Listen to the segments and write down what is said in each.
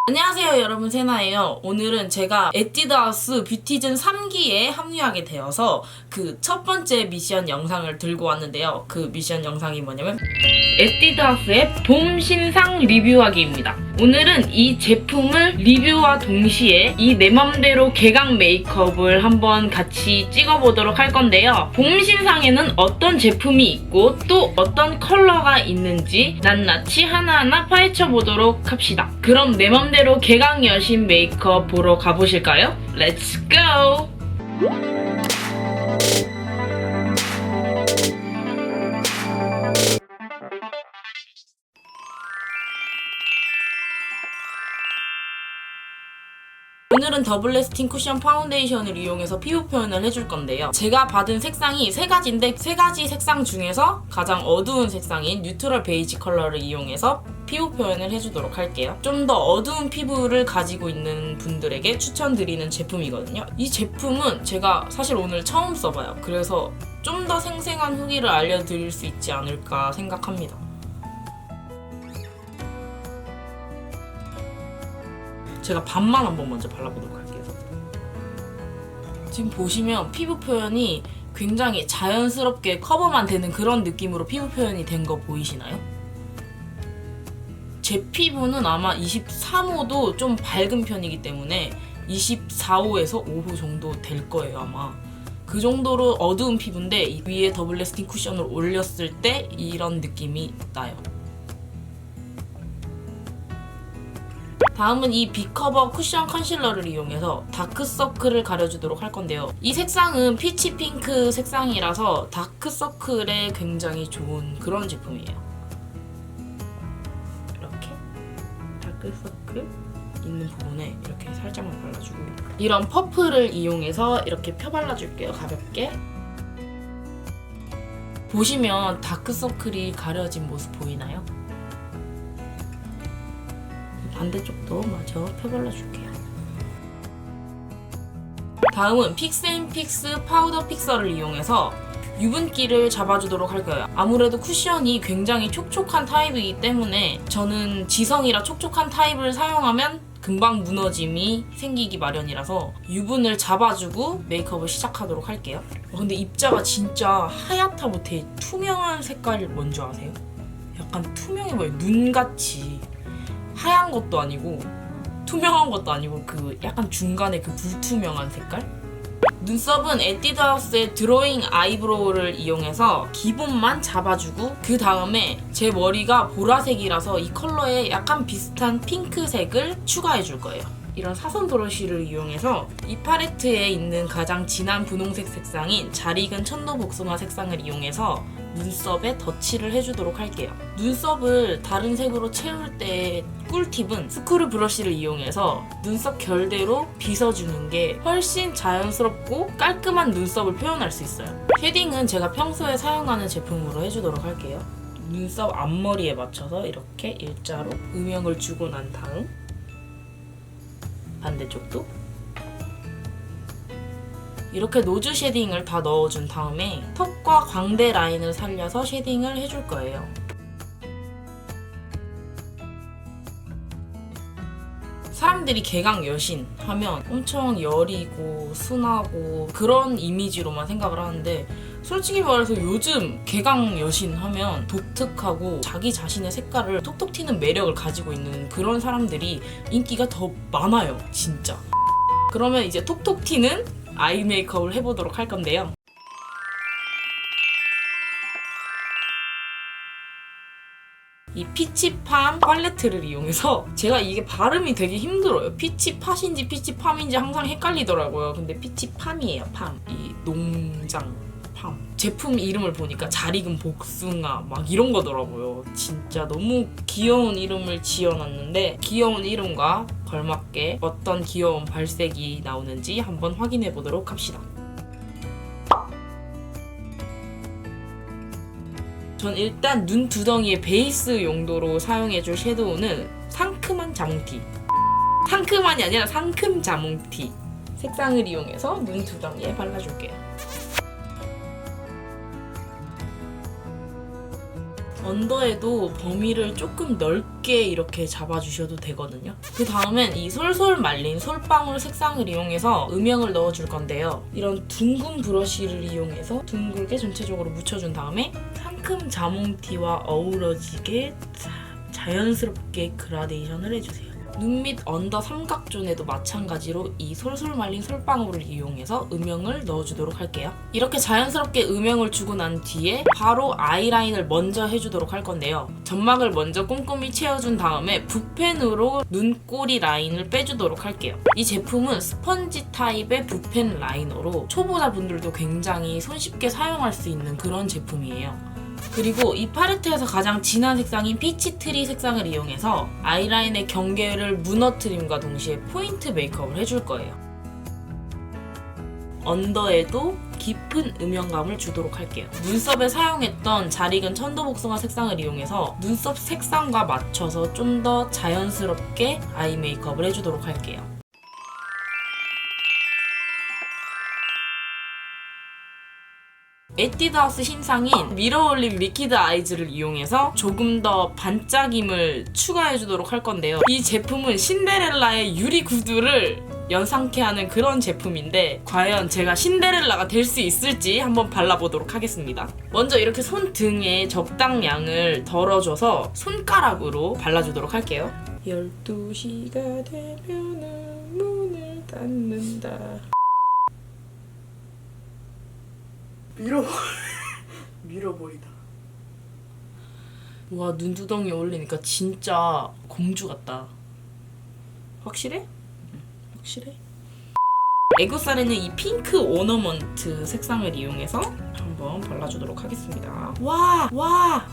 안녕하세요 여러분, 세나예요. 오늘은 제가 에뛰드하우스 뷰티즌 3기에 합류하게 되어서 그 첫 번째 미션 영상을 들고 왔는데요. 그 미션 영상이 뭐냐면 에뛰드하우스의 봄 신상 리뷰하기입니다. 오늘은 이 제품을 리뷰와 동시에 이 내 맘대로 개강 메이크업을 한번 같이 찍어보도록 할 건데요. 봄 신상에는 어떤 제품이 있고 또 어떤 컬러가 있는지 낱낱이 하나하나 파헤쳐보도록 합시다. 그럼 내 맘대로 개강 여신 메이크업 보러 가보실까요? 렛츠 고! 오늘은 더블 래스팅 쿠션 파운데이션을 이용해서 피부 표현을 해줄 건데요. 제가 받은 색상이 세 가지인데 세 가지 색상 중에서 가장 어두운 색상인 뉴트럴 베이지 컬러를 이용해서 피부 표현을 해주도록 할게요. 좀 더 어두운 피부를 가지고 있는 분들에게 추천드리는 제품이거든요. 이 제품은 제가 사실 오늘 처음 써봐요. 그래서 좀 더 생생한 후기를 알려드릴 수 있지 않을까 생각합니다. 제가 반만 한번 먼저 발라보도록 할게요. 지금 보시면 피부 표현이 굉장히 자연스럽게 커버만 되는 그런 느낌으로 피부 표현이 된 거 보이시나요? 제 피부는 아마 23호도 좀 밝은 편이기 때문에 24호에서 5호 정도 될 거예요, 아마. 그 정도로 어두운 피부인데 이 위에 더블 래스팅 쿠션을 올렸을 때 이런 느낌이 나요. 다음은 이 빅커버 쿠션 컨실러를 이용해서 다크서클을 가려주도록 할 건데요. 이 색상은 피치 핑크 색상이라서 다크서클에 굉장히 좋은 그런 제품이에요. 이렇게 다크서클 있는 부분에 이렇게 살짝만 발라주고, 이런 퍼프를 이용해서 이렇게 펴발라줄게요, 가볍게. 보시면 다크서클이 가려진 모습 보이나요? 반대쪽도 마저 펴발라줄게요. 다음은 픽스앤픽스 파우더 픽서를 이용해서 유분기를 잡아주도록 할 거예요. 아무래도 쿠션이 굉장히 촉촉한 타입이기 때문에 저는 지성이라 촉촉한 타입을 사용하면 금방 무너짐이 생기기 마련이라서 유분을 잡아주고 메이크업을 시작하도록 할게요. 근데 입자가 진짜 하얗다 못해 투명한 색깔 뭔지 아세요? 약간 투명해 보여요. 눈같이. 하얀 것도 아니고 투명한 것도 아니고 그 약간 중간에 그 불투명한 색깔? 눈썹은 에뛰드하우스의 드로잉 아이브로우를 이용해서 기본만 잡아주고, 그 다음에 제 머리가 보라색이라서 이 컬러에 약간 비슷한 핑크색을 추가해줄 거예요. 이런 사선 브러쉬를 이용해서 이 팔레트에 있는 가장 진한 분홍색 색상인 잘 익은 천도복숭아 색상을 이용해서 눈썹에 덧칠을 해주도록 할게요. 눈썹을 다른 색으로 채울 때 꿀팁은 스크류 브러쉬를 이용해서 눈썹 결대로 빗어주는 게 훨씬 자연스럽고 깔끔한 눈썹을 표현할 수 있어요. 쉐딩은 제가 평소에 사용하는 제품으로 해주도록 할게요. 눈썹 앞머리에 맞춰서 이렇게 일자로 음영을 주고 난 다음 반대쪽도 이렇게 노즈 쉐딩을 다 넣어준 다음에 턱과 광대 라인을 살려서 쉐딩을 해줄 거예요. 사람들이 개강 여신 하면 엄청 여리고 순하고 그런 이미지로만 생각을 하는데, 솔직히 말해서 요즘 개강 여신 하면 독특하고 자기 자신의 색깔을 톡톡 튀는 매력을 가지고 있는 그런 사람들이 인기가 더 많아요, 진짜. 그러면 이제 톡톡 튀는 아이 메이크업을 해보도록 할 건데요. 이 피치팜 팔레트를 이용해서, 제가 이게 발음이 되게 힘들어요. 피치팟인지 피치팜인지 항상 헷갈리더라고요. 근데 피치팜이에요, 팜. 이 농장 팜. 제품 이름을 보니까 잘 익은 복숭아 막 이런 거더라고요. 진짜 너무 귀여운 이름을 지어놨는데 귀여운 이름과 걸맞게 어떤 귀여운 발색이 나오는지 한번 확인해 보도록 합시다. 전 일단 눈 두덩이의 베이스 용도로 사용해줄 섀도우는 상큼한 자몽티. 상큼한이 아니라 상큼 자몽티 색상을 이용해서 눈 두덩이에 발라줄게요. 언더에도 범위를 조금 넓게 이렇게 잡아주셔도 되거든요. 그 다음엔 이 솔솔 말린 솔방울 색상을 이용해서 음영을 넣어줄 건데요. 이런 둥근 브러쉬를 이용해서 둥글게 전체적으로 묻혀준 다음에 상큼 자몽티와 어우러지게 자연스럽게 그라데이션을 해주세요. 눈 밑 언더 삼각존에도 마찬가지로 이 솔솔 말린 솔방울을 이용해서 음영을 넣어주도록 할게요. 이렇게 자연스럽게 음영을 주고 난 뒤에 바로 아이라인을 먼저 해주도록 할 건데요. 점막을 먼저 꼼꼼히 채워준 다음에 붓펜으로 눈꼬리 라인을 빼주도록 할게요. 이 제품은 스펀지 타입의 붓펜 라이너로 초보자분들도 굉장히 손쉽게 사용할 수 있는 그런 제품이에요. 그리고 이 팔레트에서 가장 진한 색상인 피치트리 색상을 이용해서 아이라인의 경계를 무너뜨림과 동시에 포인트 메이크업을 해줄 거예요. 언더에도 깊은 음영감을 주도록 할게요. 눈썹에 사용했던 잘 익은 천도복숭아 색상을 이용해서 눈썹 색상과 맞춰서 좀 더 자연스럽게 아이 메이크업을 해주도록 할게요. 에뛰드하우스 신상인 미러올린 리퀴드 아이즈를 이용해서 조금 더 반짝임을 추가해주도록 할 건데요. 이 제품은 신데렐라의 유리 구두를 연상케 하는 그런 제품인데 과연 제가 신데렐라가 될 수 있을지 한번 발라보도록 하겠습니다. 먼저 이렇게 손등에 적당량을 덜어줘서 손가락으로 발라주도록 할게요. 12시가 되면은 문을 닫는다. 밀어버리다. 와, 눈두덩이 올리니까 진짜 공주 같다. 확실해? 확실해? 애교살에는 이 핑크 오너먼트 색상을 이용해서 한번 발라주도록 하겠습니다. 와!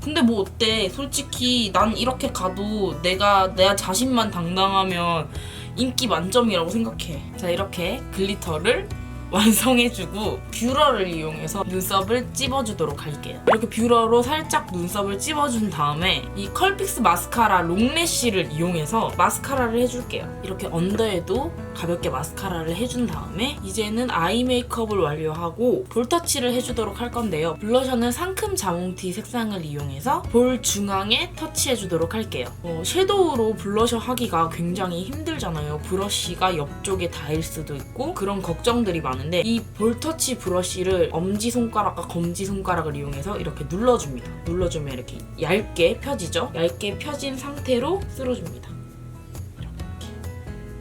근데 뭐 어때? 솔직히 난 이렇게 가도 내가 내 자신만 당당하면 인기 만점이라고 생각해. 자, 이렇게 글리터를 완성해주고 뷰러를 이용해서 눈썹을 찝어주도록 할게요. 이렇게 뷰러로 살짝 눈썹을 찝어준 다음에 이 컬픽스 마스카라 롱래쉬를 이용해서 마스카라를 해줄게요. 이렇게 언더에도 가볍게 마스카라를 해준 다음에 이제는 아이 메이크업을 완료하고 볼터치를 해주도록 할 건데요. 블러셔는 상큼 자몽티 색상을 이용해서 볼 중앙에 터치해주도록 할게요. 섀도우로 블러셔 하기가 굉장히 힘들잖아요. 브러쉬가 옆쪽에 닿을 수도 있고 그런 걱정들이 많아요. 이 볼터치 브러쉬를 엄지손가락과 검지손가락을 이용해서 이렇게 눌러줍니다. 눌러주면 이렇게 얇게 펴지죠? 얇게 펴진 상태로 쓸어줍니다. 이렇게.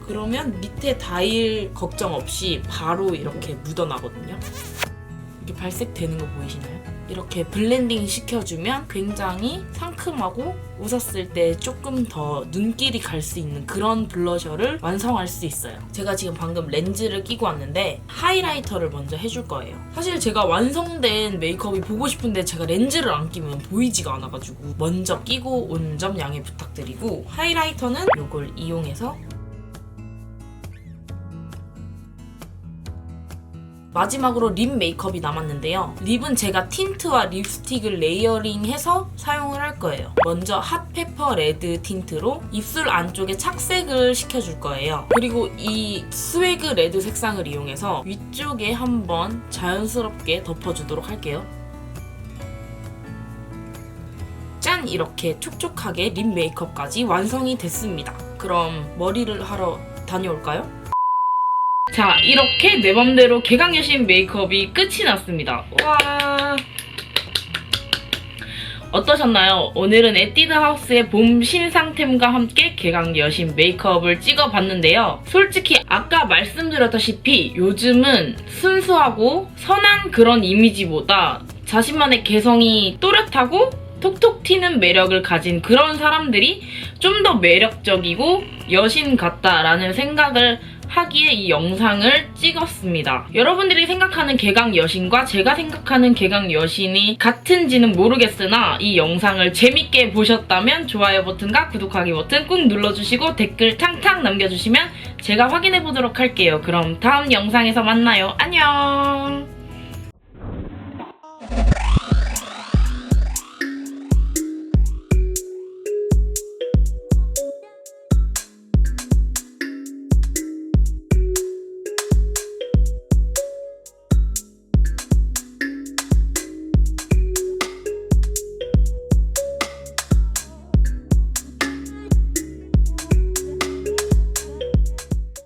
그러면 밑에 닿을 걱정 없이 바로 이렇게 묻어나거든요. 이렇게 발색되는 거 보이시나요? 이렇게 블렌딩 시켜주면 굉장히 상큼하고 웃었을 때 조금 더 눈길이 갈 수 있는 그런 블러셔를 완성할 수 있어요. 제가 지금 방금 렌즈를 끼고 왔는데 하이라이터를 먼저 해줄 거예요. 사실 제가 완성된 메이크업이 보고 싶은데 제가 렌즈를 안 끼면 보이지가 않아가지고 먼저 끼고 온 점 양해 부탁드리고 하이라이터는 이걸 이용해서 마지막으로 립 메이크업이 남았는데요. 립은 제가 틴트와 립스틱을 레이어링해서 사용을 할 거예요. 먼저 핫페퍼 레드 틴트로 입술 안쪽에 착색을 시켜줄 거예요. 그리고 이 스웨그 레드 색상을 이용해서 위쪽에 한번 자연스럽게 덮어주도록 할게요. 짠! 이렇게 촉촉하게 립 메이크업까지 완성이 됐습니다. 그럼 머리를 하러 다녀올까요? 자, 이렇게 내 맘대로 개강여신 메이크업이 끝이 났습니다. 와, 어떠셨나요? 오늘은 에뛰드하우스의 봄 신상템과 함께 개강여신 메이크업을 찍어봤는데요. 솔직히 아까 말씀드렸다시피 요즘은 순수하고 선한 그런 이미지보다 자신만의 개성이 또렷하고 톡톡 튀는 매력을 가진 그런 사람들이 좀 더 매력적이고 여신 같다라는 생각을 하기에 이 영상을 찍었습니다. 여러분들이 생각하는 개강 여신과 제가 생각하는 개강 여신이 같은지는 모르겠으나 이 영상을 재밌게 보셨다면 좋아요 버튼과 구독하기 버튼 꾹 눌러주시고 댓글 탕탕 남겨주시면 제가 확인해보도록 할게요. 그럼 다음 영상에서 만나요. 안녕!